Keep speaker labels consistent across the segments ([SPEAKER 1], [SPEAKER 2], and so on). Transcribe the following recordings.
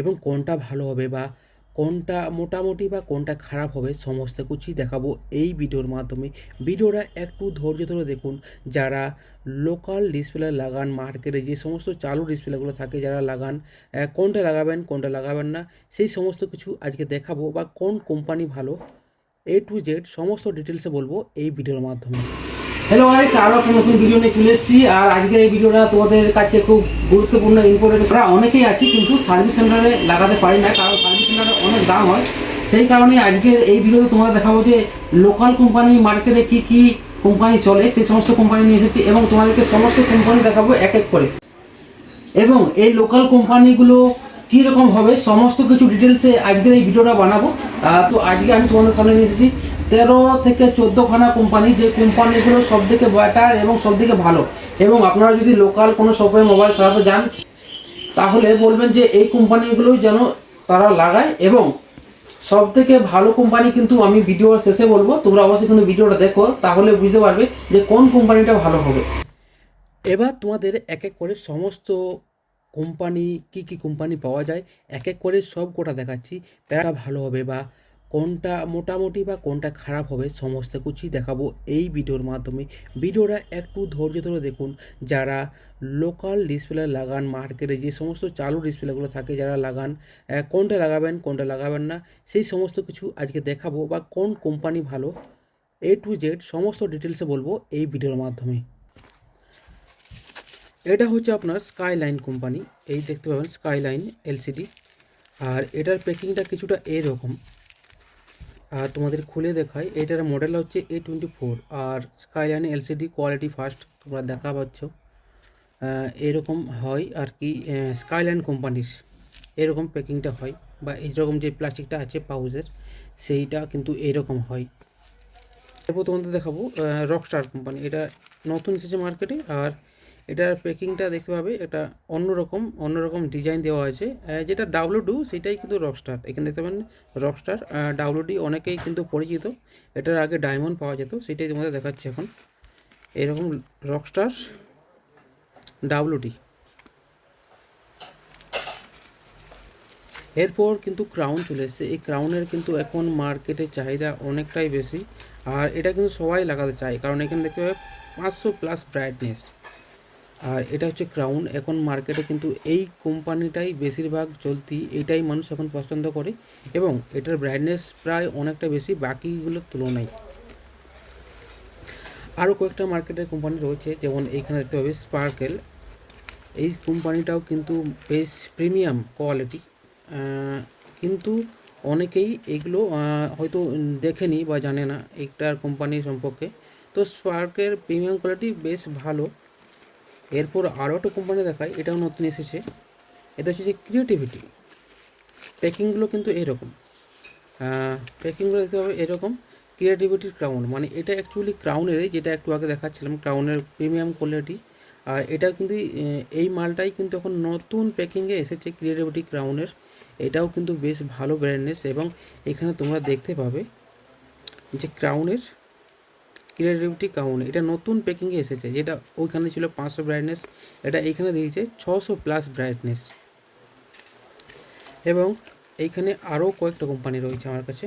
[SPEAKER 1] এবং কোনটা ভালো হবে বা কোনটা মোটামুটি বা কোনটা খারাপ হবে সমস্ত কিছুই দেখাবো এই ভিডিওর মাধ্যমে। ভিডিওটা একটু ধৈর্য ধরে দেখুন। যারা লোকাল ডিসপ্লে লাগান, মার্কেটে যে সমস্ত চালু ডিসপ্লেগুলো থাকে যারা লাগান, কোনটা লাগাবেন কোনটা লাগাবেন না সেই সমস্ত কিছু আজকে দেখাবো, বা কোন কোম্পানি ভালো টু জেড সমস্ত ডিটেলসে বলবো এই ভিডিওর মাধ্যমে। হ্যালো গাইস, আরও একটা নতুন ভিডিও নিয়ে চলে এসেছি। আর আজকের এই ভিডিওটা তোমাদের কাছে খুব গুরুত্বপূর্ণ ইম্পর্টেন্ট। আমরা অনেকেই আছি কিন্তু সার্ভিস সেন্টারে লাগাতে পারি না, কারণ সার্ভিস সেন্টারে অনেক দাম হয়। সেই কারণে আজকের এই ভিডিওতে তোমাদের দেখাবো যে লোকাল কোম্পানি মার্কেটে কি কি কোম্পানি চলে সেই সমস্ত কোম্পানি নিয়ে এসেছি, এবং তোমাদেরকে সমস্ত কোম্পানি দেখাবো এক এক করে। এবং এই লোকাল কোম্পানিগুলো কীরকম হবে সমস্ত কিছু ডিটেলসে আজকের এই ভিডিওটা বানাবো। তো আজকে আমি তোমাদের সামনে নিয়ে এসেছি 13 থেকে 14খানা কোম্পানি, যে কোম্পানিগুলো সবথেকে বেটার এবং সবথেকে ভালো। এবং আপনারা যদি লোকাল কোনো শপে মোবাইল সারাতে যান তাহলে বলবেন যে এই কোম্পানিগুলোই যেন তারা লাগায়। এবং সবথেকে ভালো কোম্পানি কিন্তু আমি ভিডিওর শেষে বলবো, তোমরা অবশ্যই কিন্তু ভিডিওটা দেখো, তাহলে বুঝতে পারবে যে কোন কোম্পানিটা ভালো হবে। এবার তোমাদের এক এক করে সমস্ত কোম্পানি কি কি কোম্পানি পাওয়া যায় এক এক করে সব গোটা দেখাচ্ছি। কোনটা ভালো হবে বা কোনটা মোটামুটি বা কোনটা খারাপ হবে সমস্ত কিছুই দেখাবো এই ভিডিওর মাধ্যমে। ভিডিওটা একটু ধৈর্য ধরে দেখুন। যারা লোকাল ডিসপ্লে লাগান, মার্কেটে যে সমস্ত চালু ডিসপ্লেগুলো থাকে যারা লাগান, কোনটা লাগাবেন কোনটা লাগাবেন না সেই সমস্ত কিছু আজকে দেখাবো, বা কোন কোম্পানি ভালো টু জেড সমস্ত ডিটেলসে বলবো এই ভিডিওর মাধ্যমে। এটা হচ্ছে আপনার স্কাইলাইন কোম্পানি, এই দেখতে পাবেন স্কাইলাইন এলসিডি। আর এটার প্যাকিংটা কিছুটা এরকম। আর তোমাদের খুলে দেখাই, এটার মডেল হচ্ছে A24। আর স্কাইলাইন এলসিডি কোয়ালিটি ফার্স্ট, তোমরা দেখা পাচ্ছ এরকম হয় আর কি। স্কাইলাইন কোম্পানির এরকম প্যাকিংটা হয়, বা এইরকম যে প্লাস্টিকটা আছে পাউচের সেইটা কিন্তু এরকম হয়। তারপর তোমাদের দেখাবো রকস্টার কোম্পানি, এটা নতুন এসেছে মার্কেটে। আর এটার প্যাকিংটা দেখতে পাবে, এটা অন্যরকম ডিজাইন দেওয়া আছে। যেটা ডাব্লু সেটাই কিন্তু রকস্টার। এখানে দেখতে পাবেন রকস্টার ডাব্লুডি অনেকেই কিন্তু পরিচিত। এটার আগে ডায়মন্ড পাওয়া যেত, সেটাই তোমাদের দেখাচ্ছি এখন। এরকম রকস্টার ডাব্লুডি। এরপর কিন্তু ক্রাউন চলে এসেছে। এই ক্রাউনের কিন্তু এখন মার্কেটে চাহিদা অনেকটাই বেশি। আর এটা কিন্তু সবাই লাগাতে চায়, কারণ এখানে দেখতে পাবে 500+ ব্রাইটনেস। আর এটা হচ্ছে ক্রাউন। এখন মার্কেটে কিন্তু এই কোম্পানিটাই বেশিরভাগ চলতি, এটাই মানুষ এখন পছন্দ করে। এবং এটার ব্রাইটনেস প্রায় অনেকটা বেশি বাকিগুলোর তুলনায়। আরও কয়েকটা মার্কেটের কোম্পানি রয়েছে, যেমন এইখানে দেখতে পাবে স্পার্কেল। এই কোম্পানিটাও কিন্তু বেশ প্রিমিয়াম কোয়ালিটি, কিন্তু অনেকেই এগুলো হয়তো দেখেনি বা জানে না এইটার কোম্পানি সম্পর্কে। তো স্পার্কের প্রিমিয়াম কোয়ালিটি বেশ ভালো। এরপর আরও একটা কোম্পানি দেখায়, এটাও নতুন এসেছে। এটা হচ্ছে যে ক্রিয়েটিভিটি। প্যাকিংগুলো কিন্তু এরকম, প্যাকিংগুলো দেখতে হবে এরকম। ক্রিয়েটিভিটির ক্রাউন, মানে এটা অ্যাকচুয়ালি ক্রাউনেরই, যেটা একটু আগে দেখাচ্ছিলাম ক্রাউনের প্রিমিয়াম কোয়ালিটি। আর এটা কিন্তু এই মালটাই কিন্তু এখন নতুন প্যাকিংয়ে এসেছে ক্রিয়েটিভিটি ক্রাউনের। এটাও কিন্তু বেশ ভালো ব্র্যান্ডনেস। এবং এখানে তোমরা দেখতে পাবে যে ক্রাউনের ক্রিয়েটিভিটি ক্রাউন এটা নতুন প্যাকিংয়ে এসেছে, যেটা ওইখানে ছিল 500 ব্রাইটনেস, এটা এইখানে দিয়েছে 600+ ব্রাইটনেস। এবং এইখানে আরও কয়েকটা কোম্পানি রয়েছে আমার কাছে।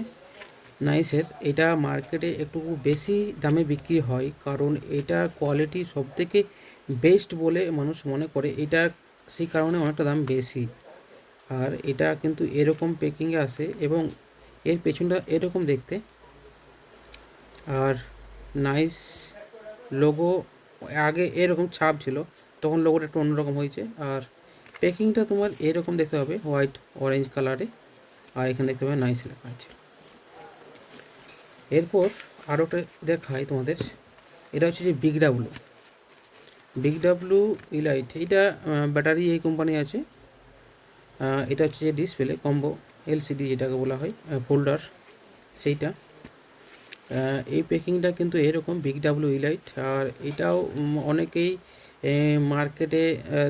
[SPEAKER 1] নাইসের এটা মার্কেটে একটু বেশি দামে বিক্রি হয়, কারণ এটার কোয়ালিটি সবথেকে বেস্ট বলে মানুষ মনে করে, এটার সেই কারণে অনেকটা দাম বেশি। আর এটা কিন্তু এরকম প্যাকিংয়ে আসে, এবং এর পেছনটা এরকম দেখতে। আর নাইস লোগো, আগে এরকম ছাপ ছিল, তখন লোগোটা একটু অন্যরকম হয়েছে। আর প্যাকিংটা তোমার এরকম দেখতে হবে, হোয়াইট অরেঞ্জ কালারে। আর এখানে দেখতে পাবে নাইস লেখা আছে। এরপর আরও একটা দেখাই তোমাদের, এটা হচ্ছে যে বিগ ডাব্লু ইলাইট। এটা ব্যাটারি এই কোম্পানি আছে। এটা হচ্ছে যে ডিসপ্লে কম্বো এলসিডি যেটাকে বলা হয়, ফোল্ডার সেইটা। এই প্যাকিংটা কিন্তু এরকম বিগ ডাব্লু ইলাইট। আর এটাও অনেকেই মার্কেটে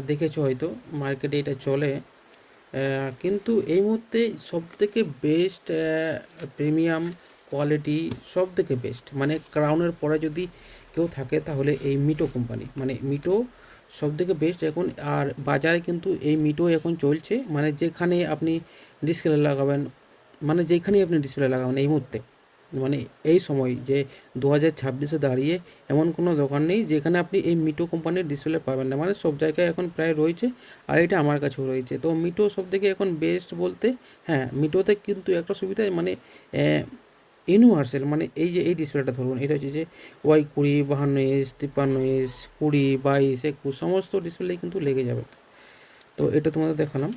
[SPEAKER 1] দেখেছো, হয়তো মার্কেটে এটা চলে। কিন্তু এই মুহূর্তে সবথেকে বেস্ট প্রিমিয়াম কোয়ালিটি, সবথেকে বেস্ট মানে ক্রাউনের পরে যদি কেউ থাকে তাহলে এই মিটো কোম্পানি, মানে মিটো সবথেকে বেস্ট এখন। আর বাজারে কিন্তু এই মিটো এখন চলছে, মানে যেখানে আপনি ডিসপ্লে লাগাবেন, মানে যেখানেই আপনি ডিসপ্লে লাগাবেন এই মুহূর্তে, মানে এই সময় যে 2026-এ দাঁড়িয়ে এমন কোনো দোকান নেই যেখানে আপনি এই মিটো কোম্পানির ডিসপ্লে পাবেন না, মানে সব জায়গায় এখন প্রায় রয়েছে। আর এটা আমার কাছেও রয়েছে। তো মিটো সবথেকে এখন বেস্ট বলতে, হ্যাঁ মিটোতে কিন্তু একটা সুবিধা, মানে ইউনিভার্সাল, মানে এই যে এই ডিসপ্লেটা ধরুন, এটা হচ্ছে যে Y20, 52 ইঞ্চ, 53 ইঞ্চ, 20, 22, 21 সমস্ত ডিসপ্লেই কিন্তু লেগে যাবে। তো এটা তোমাদের দেখালাম,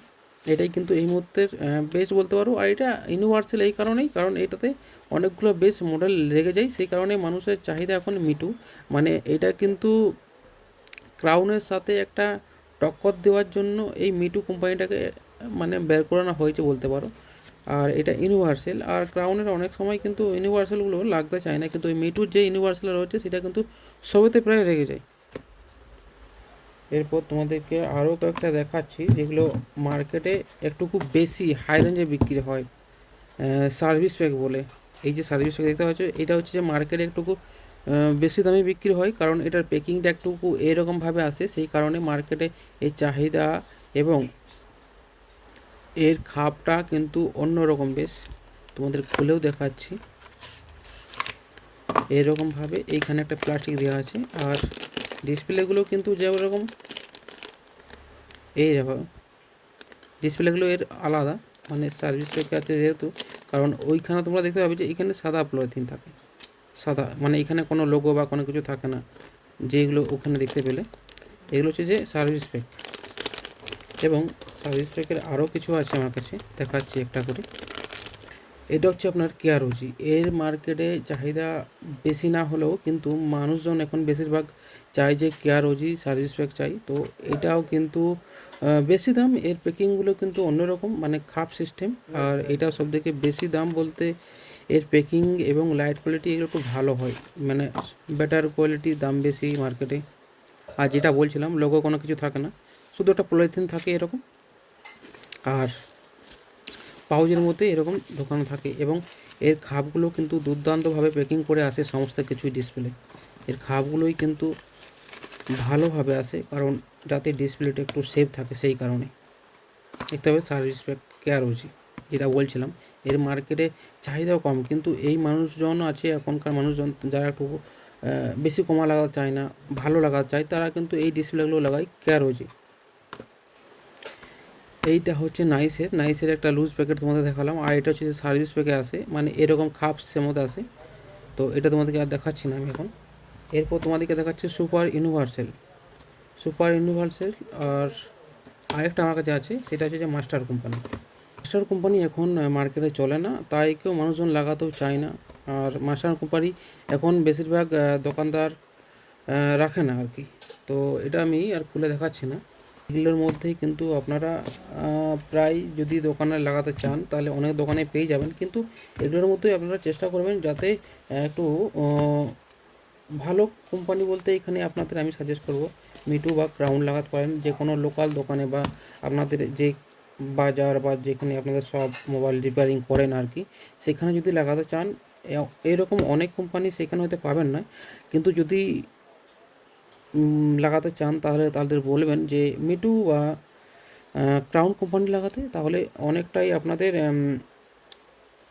[SPEAKER 1] এটাই কিন্তু এই মুহূর্তের বেস্ট বলতে পারো। আর এটা ইউনিভার্সাল এই কারণেই, কারণ এটাতে অনেকগুলো বেস্ট মডেল লেগে যায়, সেই কারণে মানুষের চাহিদা এখন মিটু। মানে এটা কিন্তু ক্রাউনের সাথে একটা টক্কর দেওয়ার জন্য এই মিটু কোম্পানিটাকে মানে বের করানো হয়েছে বলতে পারো। আর এটা ইউনিভার্সাল, আর ক্রাউনের অনেক সময় কিন্তু ইউনিভার্সালগুলো লাগতে চায় না, কিন্তু ওই মিটুর যে ইউনিভার্সাল রয়েছে সেটা কিন্তু সবেতে প্রায় লেগে যায়। এরপর তোমাদেরকে আরও কয়েকটা দেখাচ্ছি যেগুলো মার্কেটে একটু খুব বেশি হাই রেঞ্জে বিক্রি হয়, সার্ভিস প্যাক বলে। এই যে সার্ভিস প্যাক দেখতে পাচ্ছ, এটা হচ্ছে যে মার্কেটে একটুকু বেশি দামে বিক্রি হয়, কারণ এটার প্যাকিংটা একটুকু এরকমভাবে আসে, সেই কারণে মার্কেটে এই চাহিদা এবং এর খাপটা কিন্তু অন্যরকম। বেশ তোমাদের খুলেও দেখাচ্ছি, এরকমভাবে এইখানে একটা প্লাস্টিক দেওয়া আছে। আর ডিসপ্লেগুলো কিন্তু যেরকম এই দেখো, ডিসপ্লেগুলো এর আলাদা, মানে সার্ভিস প্যাক আছে যেহেতু, কারণ ওইখানে তোমরা দেখতে পাবে যে এখানে সাদা পলিথিন থাকে, সাদা, মানে এখানে কোনো লোগো বা কোনো কিছু থাকে না যেগুলো ওখানে দেখতে পেলে। এগুলো হচ্ছে যে সার্ভিস প্যাক। এবং সার্ভিস প্যাকের আরও কিছু আছে আমার কাছে, দেখাচ্ছি একটা করে। এটা হচ্ছে আপনার কেয়ারওজি। এর মার্কেটে চাহিদা বেশি না হলেও কিন্তু মানুষজন এখন বেশিরভাগ চায় যে কেয়ারওজি সার্ভিস প্যাক চাই। তো এটাও কিন্তু বেশি দাম, এর প্যাকিংগুলো কিন্তু অন্যরকম, মানে খাপ সিস্টেম। আর এটা সবথেকে বেশি দাম বলতে এর প্যাকিং এবং লাইট কোয়ালিটি এগুলো একটু ভালো হয়, মানে বেটার কোয়ালিটি, দাম বেশি মার্কেটে। আর যেটা বলছিলাম, লোগো কোনো কিছু থাকে না, শুধু একটা পলিথিন থাকে এরকম, আর পাউচের মধ্যে এরকম ঢোকানো থাকে। এবং এর খাপগুলো কিন্তু দুর্দান্তভাবে প্যাকিং করে আসে সমস্ত কিছুই ডিসপ্লে। এর খাপগুলোই কিন্তু ভালোভাবে আসে, কারণ যাতে ডিসপ্লেটা একটু সেফ থাকে, সেই কারণে। দেখতে হবে সার্ভিস প্যাক কেয়ারওজি, যেটা বলছিলাম। এর মার্কেটে চাহিদাও কম, কিন্তু এই মানুষজন আছে এখনকার মানুষজন যারা একটু বেশি কমা লাগাতে চায় না, ভালো লাগাতে চায়, তারা কিন্তু এই ডিসপ্লেগুলো লাগায় কেয়ারওজি। এইটা হচ্ছে নাইসের একটা লুজ প্যাকেট তোমাদের দেখালাম। আর এটা হচ্ছে যে সার্ভিস প্যাকে আসে, মানে এরকম খাপসের মধ্যে আসে। তো এটা তোমাদেরকে আর দেখাচ্ছি না আমি এখন। এরপর তোমাদেরকে দেখাচ্ছি সুপার ইউনিভার্সাল। আর আরেকটা আমার কাছে আছে, সেটা হচ্ছে যে মাস্টার কোম্পানি এখন মার্কেটে চলে না, তাই কেউ মানুষজন লাগাতেও চায় না। আর মাস্টার কোম্পানি এখন বেশিরভাগ দোকানদার রাখে না আর কি। তো এটা আমি আর খুলে দেখাচ্ছি না। এগুলোর মধ্যেই কিন্তু আপনারা প্রায় যদি দোকানে লাগাতে চান তাহলে অনেক দোকানে পেয়ে যাবেন, কিন্তু এগুলোর মধ্যেই আপনারা চেষ্টা করবেন যাতে একটু ভালো কোম্পানি বলতে এখানে আপনাদের আমি সাজেস্ট করব মিটু বা ক্রাউন লাগাতে পারেন, যে কোনো লোকাল দোকানে বা আপনাদের যে বাজার বা যেখানে আপনাদের সব মোবাইল রিপেয়ারিং করেন আর কি, সেখানে যদি লাগাতে চান। এরকম অনেক কোম্পানি সেখানে হয়তো পাবেন না, কিন্তু যদি লাগাতে চান তাহলে তাদের বলবেন যে মিটু বা ক্রাউন কোম্পানি লাগাতে, তাহলে অনেকটাই আপনাদের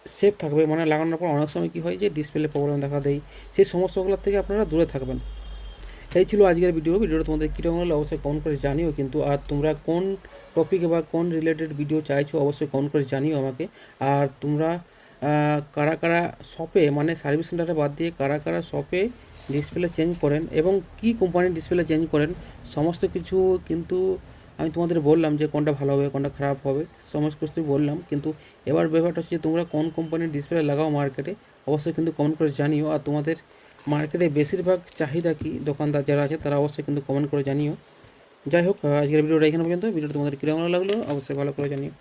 [SPEAKER 1] সেফ থাকবে। মানে লাগানোর পর অনেক সময় কী হয় যে ডিসপ্লে প্রবলেম দেখা দেয়, সেই সমস্যাগুলোর থেকে আপনারা দূরে থাকবেন। এই ছিল আজকের ভিডিওটা তোমাদের কীরকম হলো অবশ্যই কমেন্ট করে জানিও কিন্তু। আর তোমরা কোন টপিকে বা কোন রিলেটেড ভিডিও চাইছো অবশ্যই কমেন্ট করে জানিও আমাকে। আর তোমরা কারা কারা শপে, মানে সার্ভিস সেন্টারে বাদ দিয়ে কারা কারা শপে ডিসপ্লে চেঞ্জ করেন এবং কী কোম্পানির ডিসপ্লে চেঞ্জ করেন, সমস্ত কিছু কিন্তু আমি তোমাদের বললাম যে কোনটা ভালো হবে কোনটা খারাপ হবে, সমস্ত কিছুই বললাম। কিন্তু এবার ব্যাপারটা হচ্ছে তোমরা কোন কোম্পানির ডিসপ্লে লাগাও মার্কেটে, অবশ্যই কিন্তু কমেন্ট করে জানিও। আর তোমাদের মার্কেটে বেশিরভাগ চাহিদা কি দোকানদার যারা আছে তারা অবশ্যই কিন্তু কমেন্ট করে জানিও। যাই হোক, আজকের ভিডিওটা এখানে পর্যন্ত। ভিডিওটা তোমাদের কীরকম লাগলো অবশ্যই ভালো করে জানিও।